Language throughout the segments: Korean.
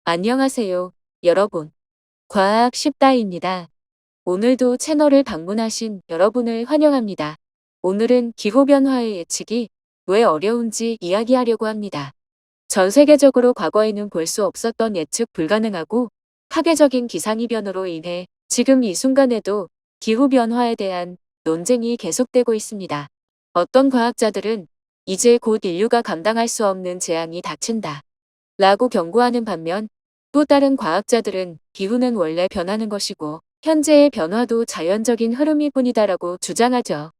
안녕하세요, 여러분. 과학 쉽다입니다. 오늘도 채널을 방문하신 여러분을 환영합니다. 오늘은 기후변화의 예측이 왜 어려운지 이야기하려고 합니다. 전 세계적으로 과거에는 볼 수 없었던 예측 불가능하고 파괴적인 기상이변으로 인해 지금 이 순간에도 기후변화에 대한 논쟁이 계속되고 있습니다. 어떤 과학자들은 이제 곧 인류가 감당할 수 없는 재앙이 닥친다 라고 경고하는 반면 또 다른 과학자들은 기후는 원래 변하는 것이고 현재의 변화도 자연적인 흐름일 뿐이다라고 주장하죠.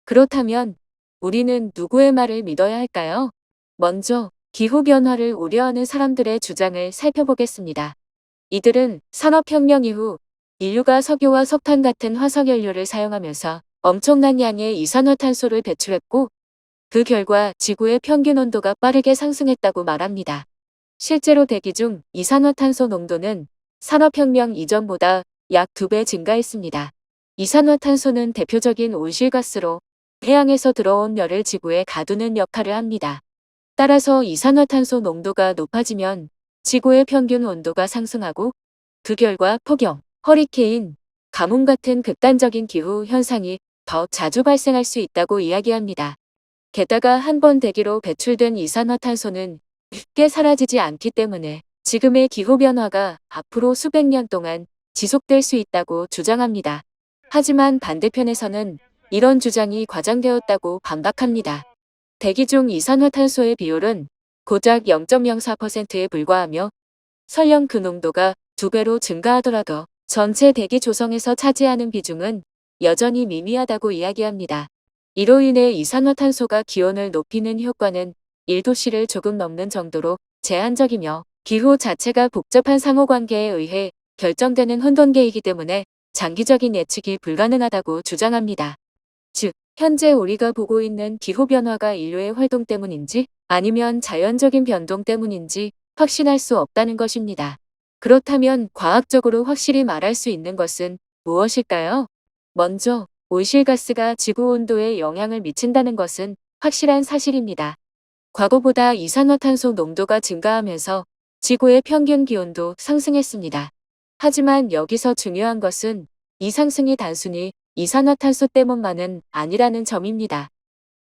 그렇다면 우리는 누구의 말을 믿어야 할까요? 먼저 기후변화를 우려하는 사람들의 주장을 살펴보겠습니다. 이들은 산업혁명 이후 인류가 석유와 석탄 같은 화석연료를 사용하면서 엄청난 양의 이산화탄소를 배출했고 그 결과 지구의 평균 온도가 빠르게 상승했다고 말합니다. 실제로 대기 중 이산화탄소 농도는 산업혁명 이전보다 약 2배 증가했습니다. 이산화탄소는 대표적인 온실가스로 태양에서 들어온 열을 지구에 가두는 역할을 합니다. 따라서 이산화탄소 농도가 높아지면 지구의 평균 온도가 상승하고 그 결과 폭염, 허리케인, 가뭄 같은 극단적인 기후 현상이 더 자주 발생할 수 있다고 이야기합니다. 게다가 한 번 대기로 배출된 이산화탄소는 쉽게 사라지지 않기 때문에 지금의 기후변화가 앞으로 수백 년 동안 지속될 수 있다고 주장합니다. 하지만 반대편에서는 이런 주장이 과장되었다고 반박합니다. 대기 중 이산화탄소의 비율은 고작 0.04%에 불과하며 설령 그 농도가 2배로 증가하더라도 전체 대기 조성에서 차지하는 비중은 여전히 미미하다고 이야기합니다. 이로 인해 이산화탄소가 기온을 높이는 효과는 1도씨를 조금 넘는 정도로 제한적이며 기후 자체가 복잡한 상호관계에 의해 결정되는 혼돈계이기 때문에 장기적인 예측이 불가능하다고 주장합니다. 즉, 현재 우리가 보고 있는 기후변화가 인류의 활동 때문인지 아니면 자연적인 변동 때문인지 확신할 수 없다는 것입니다. 그렇다면 과학적으로 확실히 말할 수 있는 것은 무엇일까요? 먼저, 온실가스가 지구 온도에 영향을 미친다는 것은 확실한 사실입니다. 과거보다 이산화탄소 농도가 증가하면서 지구의 평균 기온도 상승했습니다. 하지만 여기서 중요한 것은 이 상승이 단순히 이산화탄소 때문만은 아니라는 점입니다.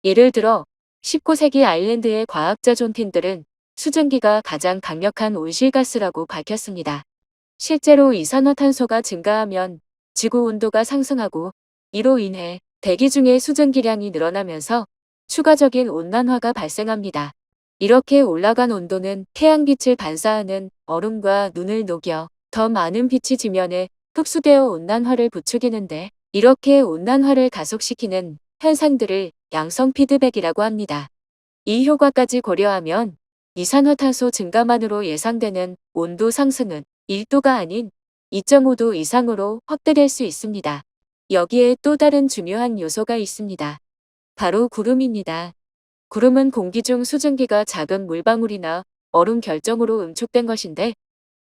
예를 들어 19세기 아일랜드의 과학자 존 틴들은 수증기가 가장 강력한 온실가스라고 밝혔습니다. 실제로 이산화탄소가 증가하면 지구 온도가 상승하고 이로 인해 대기 중의 수증기량이 늘어나면서 추가적인 온난화가 발생합니다. 이렇게 올라간 온도는 태양빛을 반사하는 얼음과 눈을 녹여 더 많은 빛이 지면에 흡수되어 온난화를 부추기는데 이렇게 온난화를 가속시키는 현상들을 양성 피드백이라고 합니다. 이 효과까지 고려하면 이산화탄소 증가만으로 예상되는 온도 상승은 1도가 아닌 2.5도 이상으로 확대될 수 있습니다. 여기에 또 다른 중요한 요소가 있습니다. 바로 구름입니다. 구름은 공기 중 수증기가 작은 물방울이나 얼음 결정으로 응축된 것인데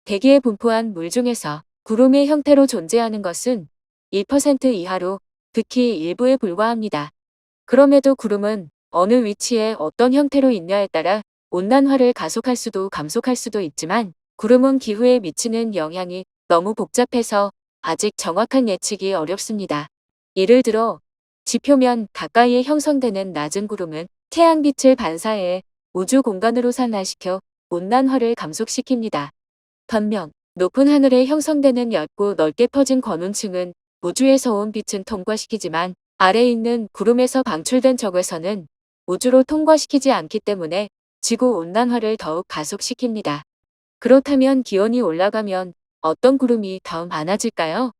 대기에 분포한 물 중에서 구름의 형태로 존재하는 것은 1% 이하로 극히 일부에 불과합니다. 그럼에도 구름은 어느 위치에 어떤 형태로 있냐에 따라 온난화를 가속할 수도 감속할 수도 있지만 구름은 기후에 미치는 영향이 너무 복잡해서 아직 정확한 예측이 어렵습니다. 예를 들어 지표면 가까이에 형성되는 낮은 구름은 태양빛을 반사해 우주 공간으로 산화시켜 온난화를 감속시킵니다. 반면 높은 하늘에 형성되는 얇고 넓게 퍼진 권운층은 우주에서 온 빛은 통과시키지만 아래에 있는 구름에서 방출된 적외선은 우주로 통과시키지 않기 때문에 지구 온난화를 더욱 가속시킵니다. 그렇다면 기온이 올라가면 어떤 구름이 더 많아질까요?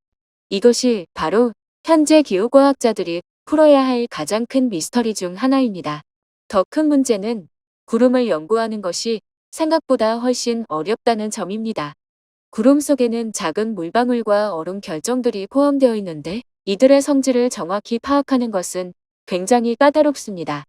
이것이 바로 현재 기후과학자들이 풀어야 할 가장 큰 미스터리 중 하나입니다. 더 큰 문제는 구름을 연구하는 것이 생각보다 훨씬 어렵다는 점입니다. 구름 속에는 작은 물방울과 얼음 결정들이 포함되어 있는데 이들의 성질을 정확히 파악하는 것은 굉장히 까다롭습니다.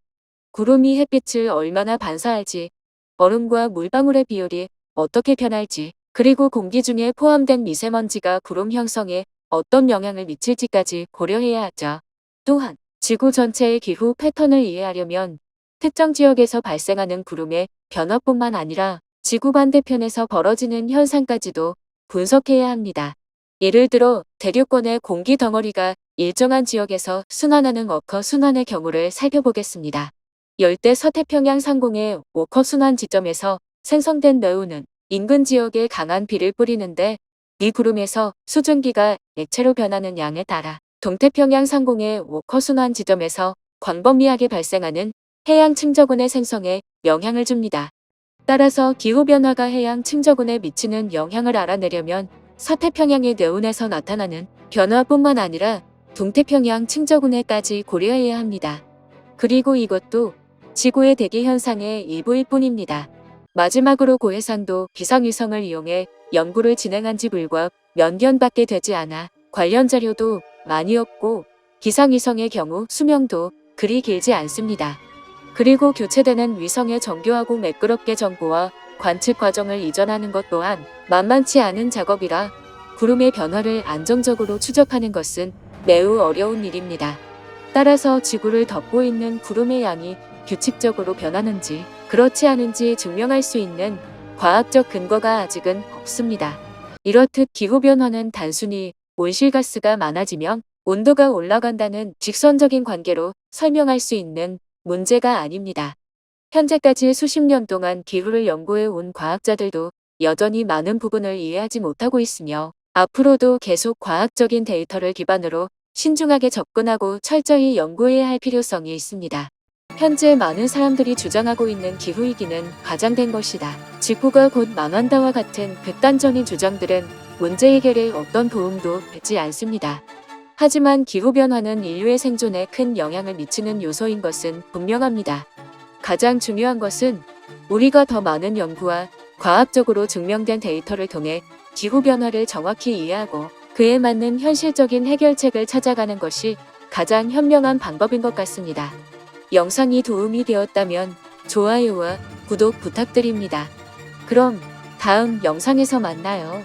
구름이 햇빛을 얼마나 반사할지, 얼음과 물방울의 비율이 어떻게 변할지, 그리고 공기 중에 포함된 미세먼지가 구름 형성에 어떤 영향을 미칠지까지 고려해야 하죠. 또한 지구 전체의 기후 패턴을 이해하려면 특정 지역에서 발생하는 구름의 변화뿐만 아니라 지구 반대편에서 벌어지는 현상까지도 분석해야 합니다. 예를 들어 대륙권의 공기 덩어리가 일정한 지역에서 순환하는 워커 순환의 경우를 살펴보겠습니다. 열대 서태평양 상공의 워커 순환 지점에서 생성된 너우는 인근 지역에 강한 비를 뿌리는데, 이 구름에서 수증기가 액체로 변하는 양에 따라 동태평양 상공의 워커 순환 지점에서 광범위하게 발생하는 해양 측저군의 생성에 영향을 줍니다. 따라서 기후변화가 해양 측저군에 미치는 영향을 알아내려면 서태평양의 네온에서 나타나는 변화뿐만 아니라 동태평양 측저군에까지 고려해야 합니다. 그리고 이것도 지구의 대기 현상의 일부일 뿐입니다. 마지막으로 고해상도 기상위성을 이용해 연구를 진행한 지 불과 몇 년밖에 되지 않아 관련 자료도 많이 없고, 기상위성의 경우 수명도 그리 길지 않습니다. 그리고 교체되는 위성의 정교하고 매끄럽게 정보와 관측 과정을 이전하는 것 또한 만만치 않은 작업이라 구름의 변화를 안정적으로 추적하는 것은 매우 어려운 일입니다. 따라서 지구를 덮고 있는 구름의 양이 규칙적으로 변하는지 그렇지 않은지 증명할 수 있는 과학적 근거가 아직은 없습니다. 이렇듯 기후변화는 단순히 온실가스가 많아지면 온도가 올라간다는 직선적인 관계로 설명할 수 있는 문제가 아닙니다. 현재까지 수십 년 동안 기후를 연구해 온 과학자들도 여전히 많은 부분을 이해하지 못하고 있으며, 앞으로도 계속 과학적인 데이터를 기반으로 신중하게 접근하고 철저히 연구해야 할 필요성이 있습니다. 현재 많은 사람들이 주장하고 있는 기후위기는 과장된 것이다, 지구가 곧 망한다와 같은 극단적인 주장들은 문제 해결에 어떤 도움도 되지 않습니다. 하지만 기후변화는 인류의 생존에 큰 영향을 미치는 요소인 것은 분명합니다. 가장 중요한 것은 우리가 더 많은 연구와 과학적으로 증명된 데이터를 통해 기후변화를 정확히 이해하고 그에 맞는 현실적인 해결책을 찾아가는 것이 가장 현명한 방법인 것 같습니다. 영상이 도움이 되었다면 좋아요와 구독 부탁드립니다. 그럼 다음 영상에서 만나요.